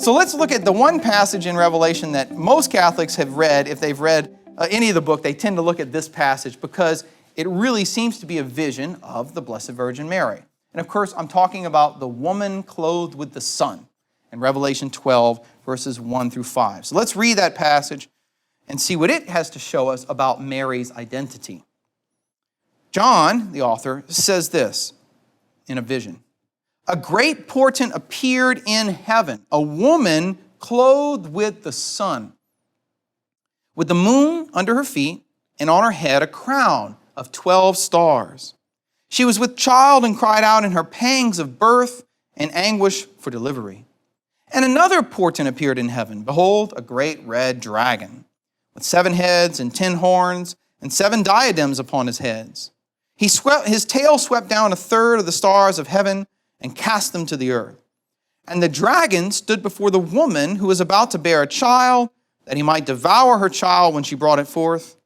So let's look at the one passage in Revelation that most Catholics have read. If they've read any of the book, they tend to look at this passage because it really seems to be a vision of the Blessed Virgin Mary. And of course, I'm talking about the woman clothed with the sun in Revelation 12, verses 1 through 5. So let's read that passage and see what it has to show us about Mary's identity. John, the author, says this in a vision. A great portent appeared in heaven, a woman clothed with the sun, with the moon under her feet, and on her head a crown of 12 stars. She was with child and cried out in her pangs of birth and anguish for delivery. And another portent appeared in heaven. Behold, a great red dragon, with 7 heads and 10 horns, and 7 diadems upon his heads. His tail swept down a third of the stars of heaven and cast them to the earth. And the dragon stood before the woman who was about to bear a child, that he might devour her child when she brought it forth.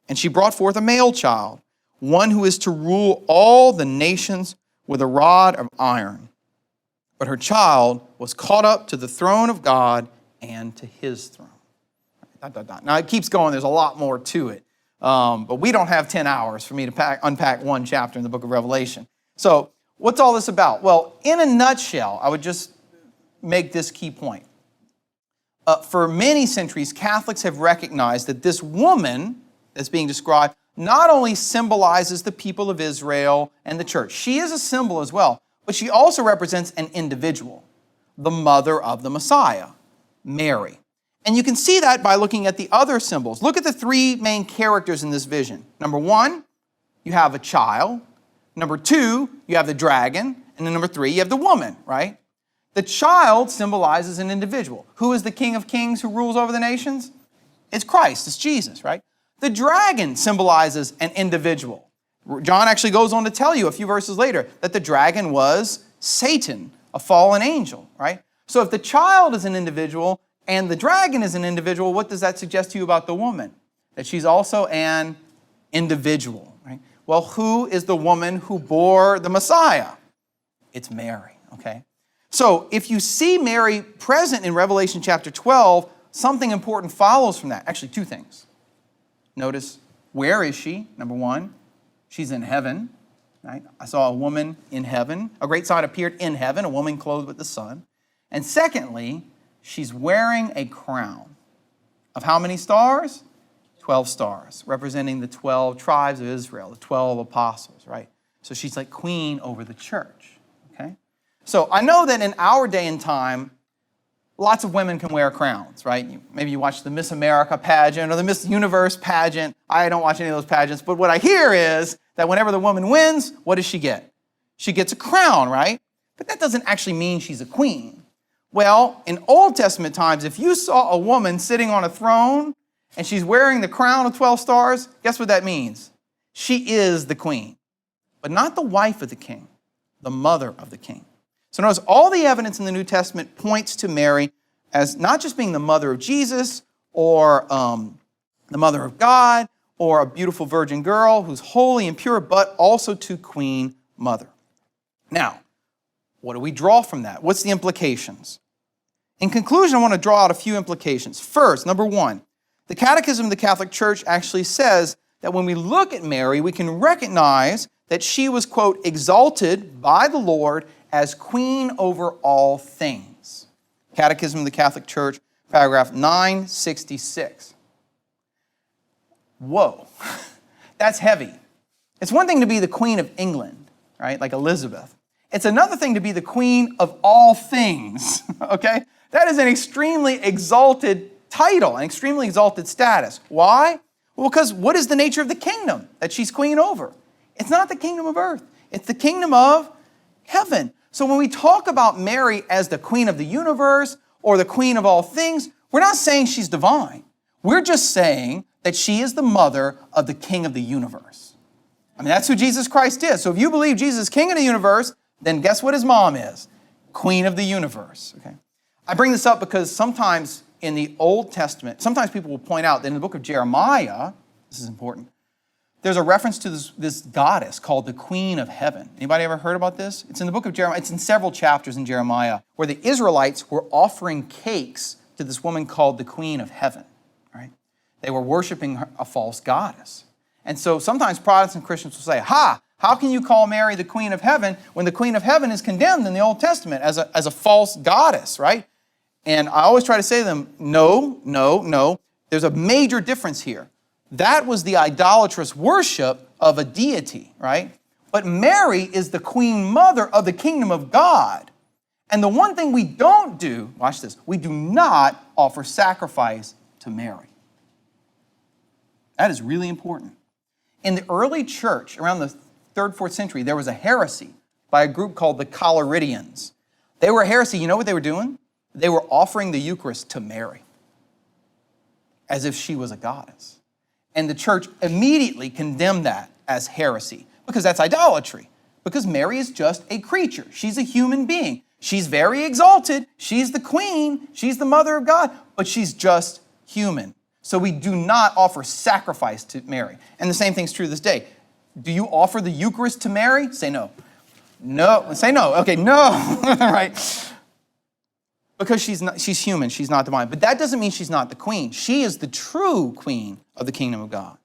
And she brought forth a male child, one who is to rule all the nations with a rod of iron. But her child was caught up to the throne of God and to his throne. Now it keeps going, there's a lot more to it. But we don't have 10 hours for me to unpack one chapter in the book of Revelation. So what's all this about? Well, in a nutshell, I would just make this key point. For many centuries, Catholics have recognized that this woman that's being described not only symbolizes the people of Israel and the church. She is a symbol as well, but she also represents an individual, the mother of the Messiah, Mary. And you can see that by looking at the other symbols. Look at the 3 main characters in this vision. Number 1, you have a child. Number 2, you have the dragon. And then number 3, you have the woman, right? The child symbolizes an individual. Who is the King of Kings who rules over the nations? It's Christ, it's Jesus, right? The dragon symbolizes an individual. John actually goes on to tell you a few verses later that the dragon was Satan, a fallen angel, right? So if the child is an individual and the dragon is an individual, what does that suggest to you about the woman? That she's also an individual, right? Well, who is the woman who bore the Messiah? It's Mary, okay? So if you see Mary present in Revelation chapter 12, something important follows from that. Actually, 2 things. Notice, where is she? Number 1, she's in heaven, right? I saw a woman in heaven. A great sight appeared in heaven, a woman clothed with the sun. And secondly, she's wearing a crown of how many stars? 12 stars, representing the 12 tribes of Israel, the 12 apostles, right? So she's like queen over the church, okay? So I know that in our day and time, lots of women can wear crowns, right? Maybe you watch the Miss America pageant or the Miss Universe pageant. I don't watch any of those pageants, but what I hear is that whenever the woman wins, what does she get? She gets a crown, right? But that doesn't actually mean she's a queen. Well, in Old Testament times, if you saw a woman sitting on a throne and she's wearing the crown of 12 stars, guess what that means? She is the queen, but not the wife of the king, the mother of the king. So notice all the evidence in the New Testament points to Mary as not just being the mother of Jesus or the mother of God or a beautiful virgin girl who's holy and pure, but also to Queen Mother. Now, what do we draw from that? What's the implications? In conclusion, I want to draw out a few implications. First, number 1, the Catechism of the Catholic Church actually says that when we look at Mary, we can recognize that she was, quote, exalted by the Lord as queen over all things. Catechism of the Catholic Church, paragraph 966. Whoa, that's heavy. It's one thing to be the Queen of England, right, like Elizabeth. It's another thing to be the queen of all things, okay? That is an extremely exalted title, an extremely exalted status. Why? Well, because what is the nature of the kingdom that she's queen over? It's not the kingdom of earth. It's the kingdom of heaven. So when we talk about Mary as the queen of the universe or the queen of all things, we're not saying she's divine. We're just saying that she is the mother of the king of the universe. I mean, that's who Jesus Christ is. So if you believe Jesus is king of the universe, then guess what his mom is? Queen of the universe, okay? I bring this up because sometimes in the Old Testament, sometimes people will point out that in the book of Jeremiah, this is important, There's a reference to this goddess called the Queen of Heaven. Anybody ever heard about this? It's in the book of Jeremiah. It's in several chapters in Jeremiah where the Israelites were offering cakes to this woman called the Queen of Heaven. Right? They were worshiping a false goddess. And so sometimes Protestant Christians will say, how can you call Mary the Queen of Heaven when the Queen of Heaven is condemned in the Old Testament as a false goddess, right? And I always try to say to them, no. There's a major difference here. That was the idolatrous worship of a deity, right? But Mary is the queen mother of the kingdom of God. And the one thing we don't do, watch this, we do not offer sacrifice to Mary. That is really important. In the early church, around the 3rd, 4th century, there was a heresy by a group called the Collyridians. They were a heresy. You know what they were doing? They were offering the Eucharist to Mary as if she was a goddess. And the church immediately condemned that as heresy because that's idolatry. Because Mary is just a creature. She's a human being. She's very exalted. She's the queen. She's the mother of God. But she's just human. So we do not offer sacrifice to Mary. And the same thing's true this day. Do you offer the Eucharist to Mary? Say no. No. Say no. Okay, no. All right. Because she's human. She's not divine. But that doesn't mean she's not the queen. She is the true queen of the kingdom of God.